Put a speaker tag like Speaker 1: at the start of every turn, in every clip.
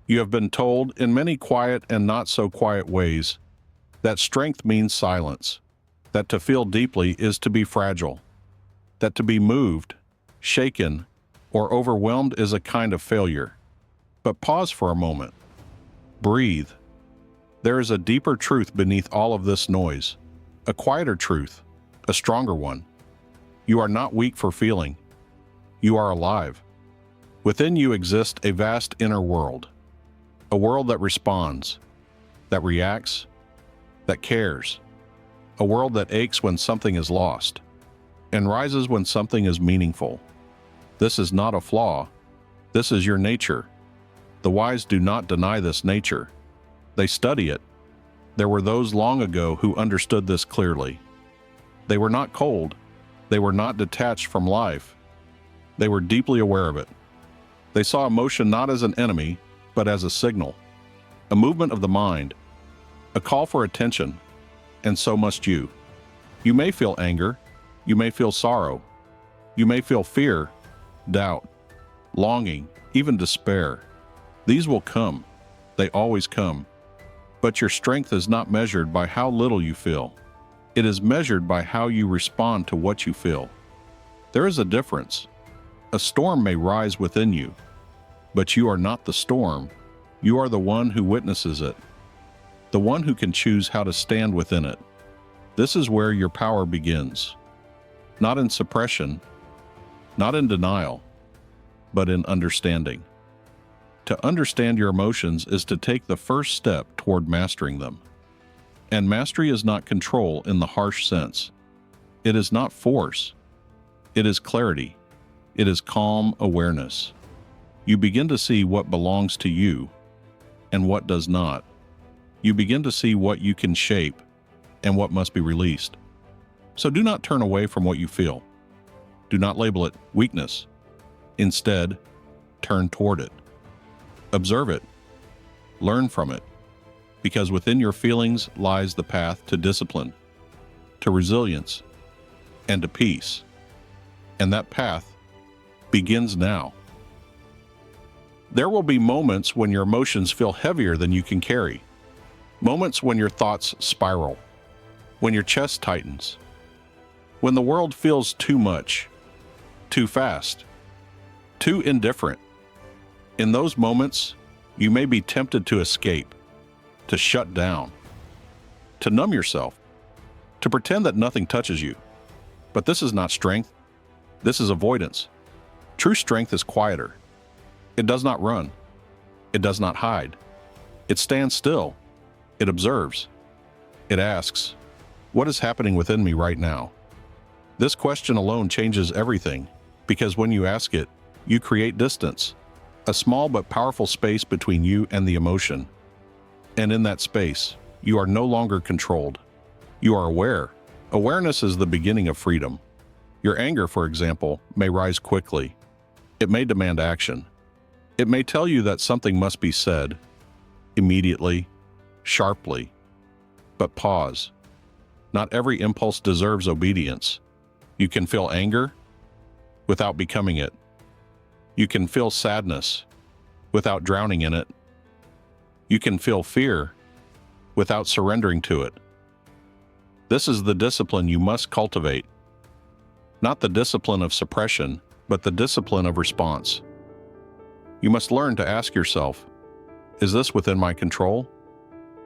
Speaker 1: You have been told, in many quiet and not so quiet ways, that strength means silence, that to feel deeply is to be fragile, that to be moved, shaken, or overwhelmed is a kind of failure. But pause for a moment. Breathe. There is a deeper truth beneath all of this noise, a quieter truth, a stronger one. You are not weak for feeling. You are alive. Within you exists a vast inner world, a world that responds, that reacts, that cares, a world that aches when something is lost, and rises when something is meaningful. This is not a flaw. This is your nature. The wise do not deny this nature. They study it. There were those long ago who understood this clearly. They were not cold. They were not detached from life. They were deeply aware of it. They saw emotion not as an enemy, but as a signal, a movement of the mind, a call for attention, and so must you. You may feel anger. You may feel sorrow. You may feel fear, doubt, longing, even despair. These will come. They always come. But your strength is not measured by how little you feel. It is measured by how you respond to what you feel. There is a difference. A storm may rise within you, but you are not the storm. You are the one who witnesses it, the one who can choose how to stand within it. This is where your power begins. Not in suppression, not in denial, but in understanding. To understand your emotions is to take the first step toward mastering them. And mastery is not control in the harsh sense. It is not force. It is clarity. It is calm awareness. You begin to see what belongs to you and what does not. You begin to see what you can shape and what must be released. So do not turn away from what you feel. Do not label it weakness. Instead, turn toward it. Observe it. Learn from it. Because within your feelings lies the path to discipline, to resilience, and to peace. And that path begins now. There will be moments when your emotions feel heavier than you can carry. Moments when your thoughts spiral, when your chest tightens, when the world feels too much, too fast, too indifferent. In those moments, you may be tempted to escape, to shut down, to numb yourself, to pretend that nothing touches you. But this is not strength. This is avoidance. True strength is quieter. It does not run. It does not hide. It stands still. It observes. It asks, what is happening within me right now? This question alone changes everything, because when you ask it, you create distance, a small but powerful space between you and the emotion. And in that space, you are no longer controlled. You are aware. Awareness is the beginning of freedom. Your anger, for example, may rise quickly. It may demand action. It may tell you that something must be said, immediately, sharply. But pause. Not every impulse deserves obedience. You can feel anger without becoming it. You can feel sadness without drowning in it. You can feel fear without surrendering to it. This is the discipline you must cultivate. Not the discipline of suppression, but the discipline of response. You must learn to ask yourself, is this within my control?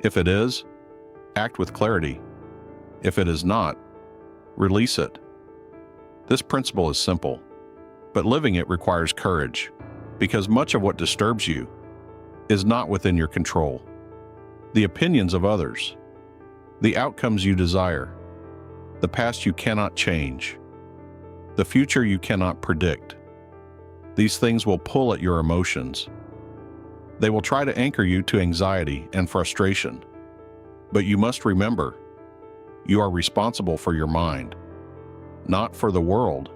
Speaker 1: If it is, act with clarity. If it is not, release it. This principle is simple, but living it requires courage, because much of what disturbs you is not within your control. The opinions of others, the outcomes you desire, the past you cannot change, the future you cannot predict. These things will pull at your emotions. They will try to anchor you to anxiety and frustration. But you must remember, you are responsible for your mind, not for the world.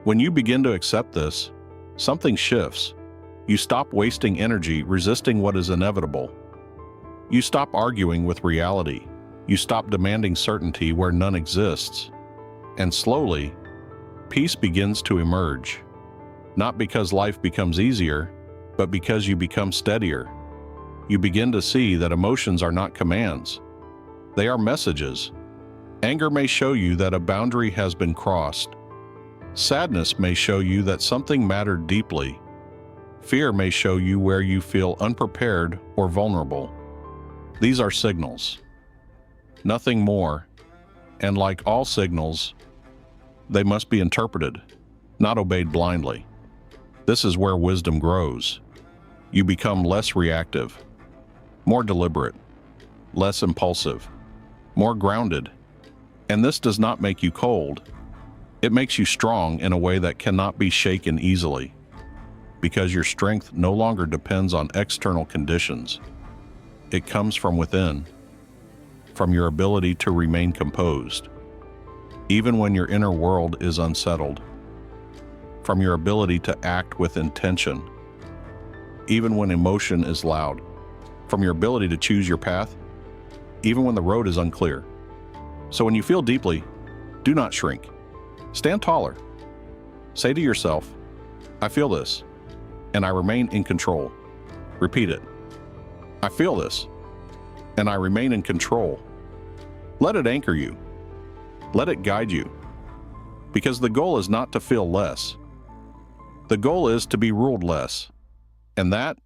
Speaker 1: When you begin to accept this, something shifts. You stop wasting energy resisting what is inevitable. You stop arguing with reality. You stop demanding certainty where none exists. And slowly, peace begins to emerge. Not because life becomes easier, but because you become steadier. You begin to see that emotions are not commands. They are messages. Anger may show you that a boundary has been crossed. Sadness may show you that something mattered deeply. Fear may show you where you feel unprepared or vulnerable. These are signals. Nothing more. And like all signals, they must be interpreted, not obeyed blindly. This is where wisdom grows. You become less reactive, more deliberate, less impulsive, more grounded. And this does not make you cold. It makes you strong in a way that cannot be shaken easily, because your strength no longer depends on external conditions. It comes from within, from your ability to remain composed, even when your inner world is unsettled, from your ability to act with intention, even when emotion is loud, from your ability to choose your path, even when the road is unclear. So when you feel deeply, do not shrink. Stand taller. Say to yourself, I feel this, and I remain in control. Repeat it. I feel this, and I remain in control. Let it anchor you. Let it guide you. Because the goal is not to feel less. The goal is to be ruled less. And that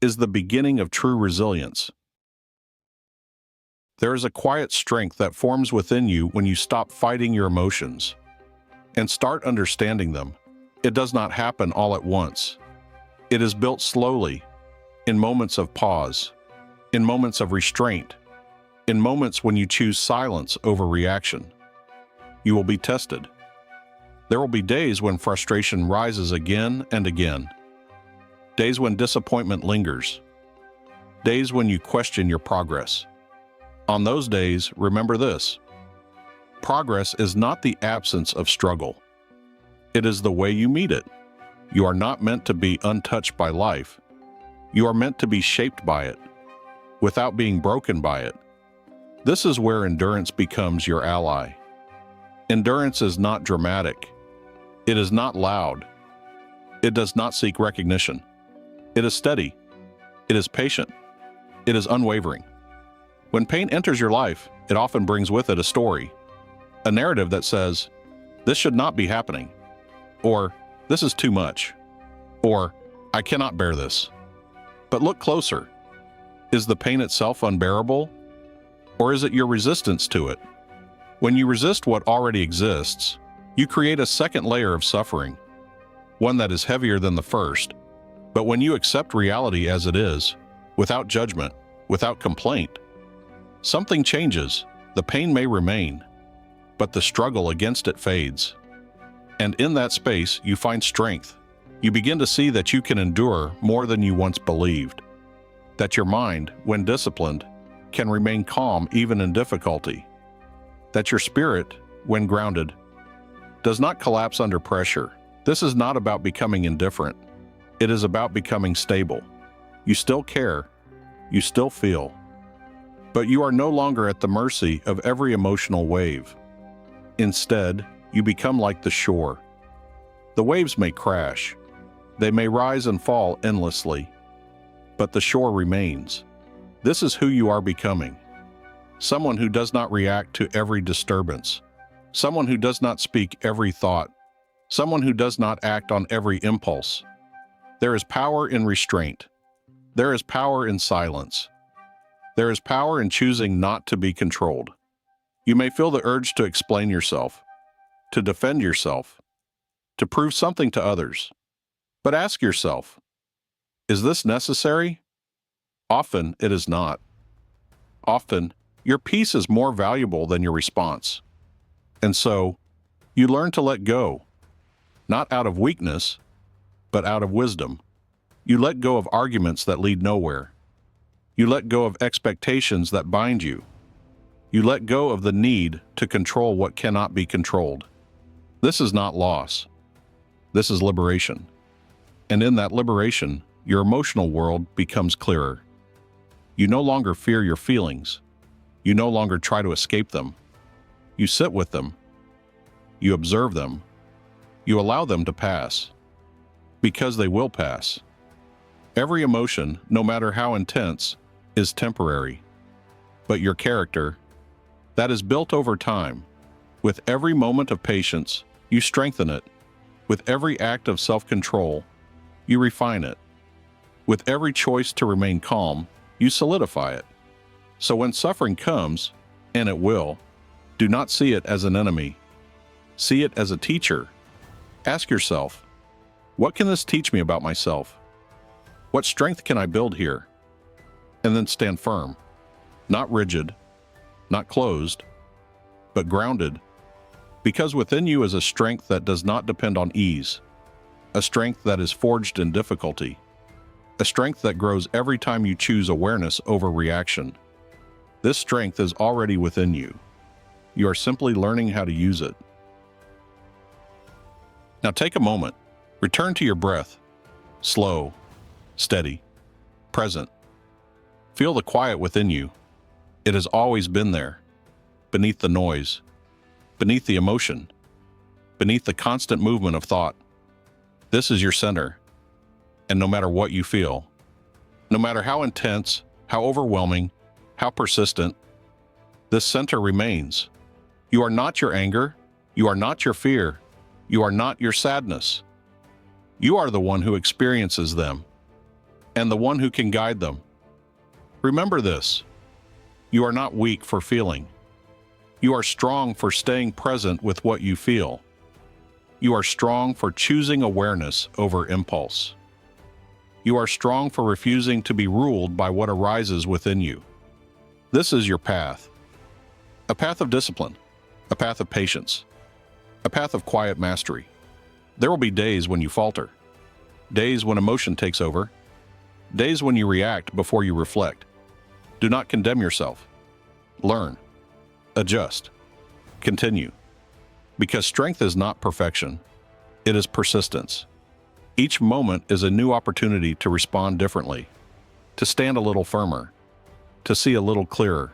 Speaker 1: is the beginning of true resilience. There is a quiet strength that forms within you when you stop fighting your emotions and start understanding them. It does not happen all at once. It is built slowly, in moments of pause, in moments of restraint, in moments when you choose silence over reaction. You will be tested. There will be days when frustration rises again and again. Days when disappointment lingers. Days when you question your progress. On those days, remember this: progress is not the absence of struggle. It is the way you meet it. You are not meant to be untouched by life. You are meant to be shaped by it, without being broken by it. This is where endurance becomes your ally. Endurance is not dramatic. It is not loud. It does not seek recognition. It is steady. It is patient. It is unwavering. When pain enters your life, it often brings with it a story, a narrative that says, this should not be happening, or this is too much, or I cannot bear this. But look closer. Is the pain itself unbearable, or is it your resistance to it? When you resist what already exists, you create a second layer of suffering, one that is heavier than the first. But when you accept reality as it is, without judgment, without complaint, something changes. The pain may remain, but the struggle against it fades. And in that space, you find strength. You begin to see that you can endure more than you once believed, that your mind, when disciplined, can remain calm even in difficulty, that your spirit, when grounded, does not collapse under pressure. This is not about becoming indifferent. It is about becoming stable. You still care, you still feel, but you are no longer at the mercy of every emotional wave. Instead, you become like the shore. The waves may crash. They may rise and fall endlessly, but the shore remains. This is who you are becoming. Someone who does not react to every disturbance. Someone who does not speak every thought. Someone who does not act on every impulse. There is power in restraint. There is power in silence. There is power in choosing not to be controlled. You may feel the urge to explain yourself, to defend yourself, to prove something to others. But ask yourself, is this necessary? Often it is not. Often, your peace is more valuable than your response. And so, you learn to let go, not out of weakness, but out of wisdom. You let go of arguments that lead nowhere. You let go of expectations that bind you. You let go of the need to control what cannot be controlled. This is not loss. This is liberation. And in that liberation, your emotional world becomes clearer. You no longer fear your feelings. You no longer try to escape them. You sit with them. You observe them. You allow them to pass. Because they will pass. Every emotion, no matter how intense, is temporary. But your character, that is built over time. With every moment of patience, you strengthen it. With every act of self-control, you refine it. With every choice to remain calm, you solidify it. So when suffering comes, and it will, do not see it as an enemy. See it as a teacher. Ask yourself, what can this teach me about myself? What strength can I build here? And then stand firm, not rigid, not closed, but grounded, because within you is a strength that does not depend on ease, a strength that is forged in difficulty, a strength that grows every time you choose awareness over reaction. This strength is already within you. You are simply learning how to use it. Now take a moment, return to your breath, slow, steady, present. Feel the quiet within you. It has always been there, beneath the noise, beneath the emotion, beneath the constant movement of thought. This is your center, and no matter what you feel, no matter how intense, how overwhelming, how persistent, this center remains. You are not your anger, you are not your fear, you are not your sadness. You are the one who experiences them, and the one who can guide them. Remember this. You are not weak for feeling. You are strong for staying present with what you feel. You are strong for choosing awareness over impulse. You are strong for refusing to be ruled by what arises within you. This is your path. A path of discipline, a path of patience, a path of quiet mastery. There will be days when you falter, days when emotion takes over, days when you react before you reflect. Do not condemn yourself. Learn, adjust, continue. Because strength is not perfection, it is persistence. Each moment is a new opportunity to respond differently, to stand a little firmer, to see a little clearer,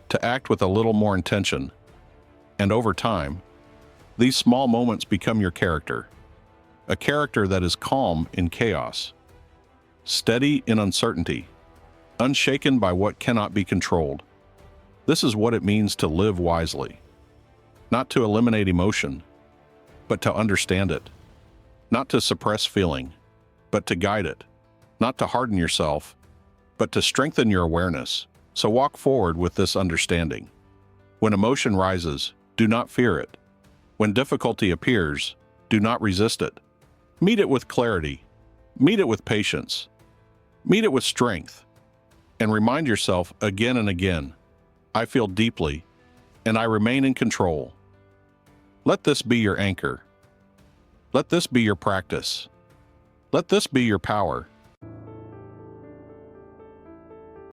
Speaker 1: to act with a little more intention. And over time, these small moments become your character, a character that is calm in chaos, steady in uncertainty, unshaken by what cannot be controlled. This is what it means to live wisely. Not to eliminate emotion, but to understand it. Not to suppress feeling, but to guide it. Not to harden yourself, but to strengthen your awareness. So walk forward with this understanding. When emotion rises, do not fear it. When difficulty appears, do not resist it. Meet it with clarity. Meet it with patience. Meet it with strength. And remind yourself again and again, I feel deeply, and I remain in control. Let this be your anchor. Let this be your practice. Let this be your power.